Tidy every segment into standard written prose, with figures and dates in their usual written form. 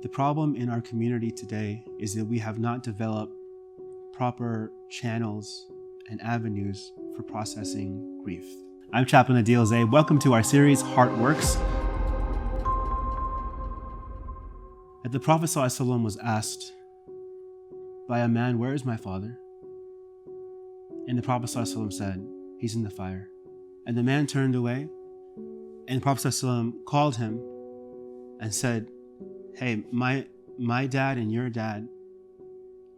The problem in our community today is that we have not developed proper channels and avenues for processing grief. I'm Chaplain Adeel Zeb. Welcome to our series, WoRx. That the Prophet ﷺ was asked by a man, "Where is my father?" And the Prophet ﷺ said, "He's in the fire." And the man turned away, and the Prophet ﷺ called him and said, "Hey, my dad and your dad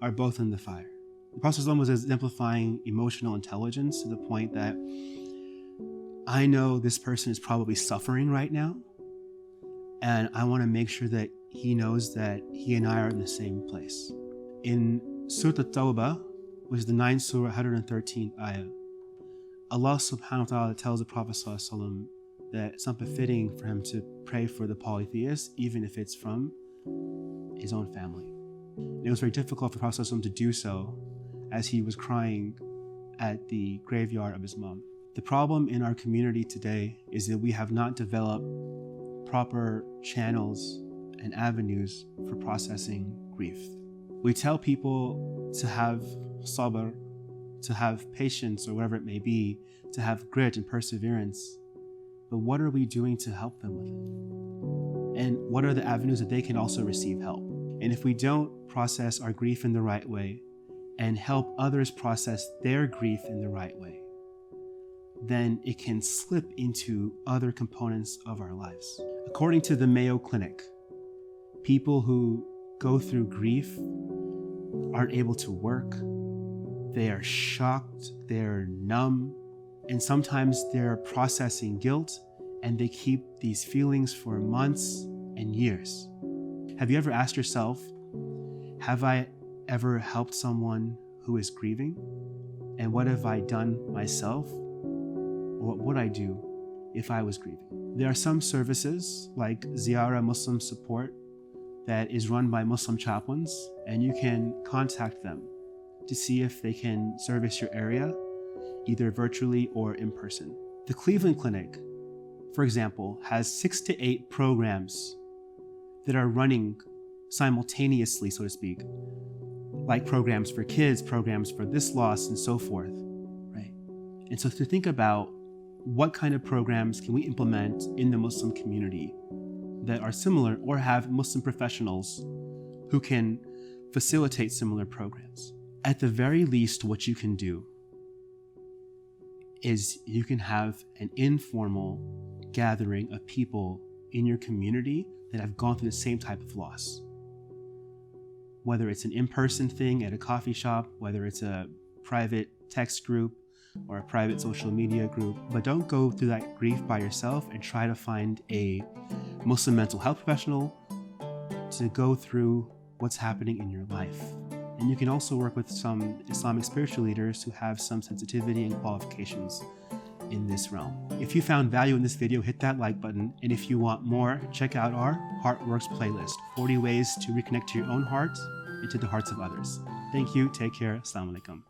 are both in the fire." The Prophet ﷺ was exemplifying emotional intelligence to the point that I know this person is probably suffering right now, and I want to make sure that he knows that he and I are in the same place. In Surah At-Tawbah, which is the 9th Surah, 113th ayah, Allah subhanahu wa ta'ala tells the Prophet ﷺ that it's not befitting for him to pray for the polytheist, even if it's from his own family. And it was very difficult for the Prophet ﷺ to do so as he was crying at the graveyard of his mom. The problem in our community today is that we have not developed proper channels and avenues for processing grief. We tell people to have sabr, to have patience or whatever it may be, to have grit and perseverance. But what are we doing to help them with it? And what are the avenues that they can also receive help? And if we don't process our grief in the right way and help others process their grief in the right way, then it can slip into other components of our lives. According to the Mayo Clinic, people who go through grief aren't able to work. They are shocked, they're numb, and sometimes they're processing guilt, and they keep these feelings for months and years. Have you ever asked yourself, have I ever helped someone who is grieving? And what have I done myself? Or what would I do if I was grieving? There are some services like Ziyara Muslim Support that is run by Muslim chaplains, and you can contact them to see if they can service your area, either virtually or in person. The Cleveland Clinic, for example, has 6 to 8 programs that are running simultaneously, so to speak, like programs for kids, programs for this loss, and so forth, right? And so to think about what kind of programs can we implement in the Muslim community that are similar, or have Muslim professionals who can facilitate similar programs. At the very least, what you can do is you can have an informal gathering of people in your community that have gone through the same type of loss. Whether it's an in-person thing at a coffee shop, whether it's a private text group or a private social media group, but don't go through that grief by yourself, and try to find a Muslim mental health professional to go through what's happening in your life. And you can also work with some Islamic spiritual leaders who have some sensitivity and qualifications in this realm. If you found value in this video, hit that like button. And if you want more, check out our WoRx playlist, 40 ways to reconnect to your own heart and to the hearts of others. Thank you. Take care. Assalamu alaikum.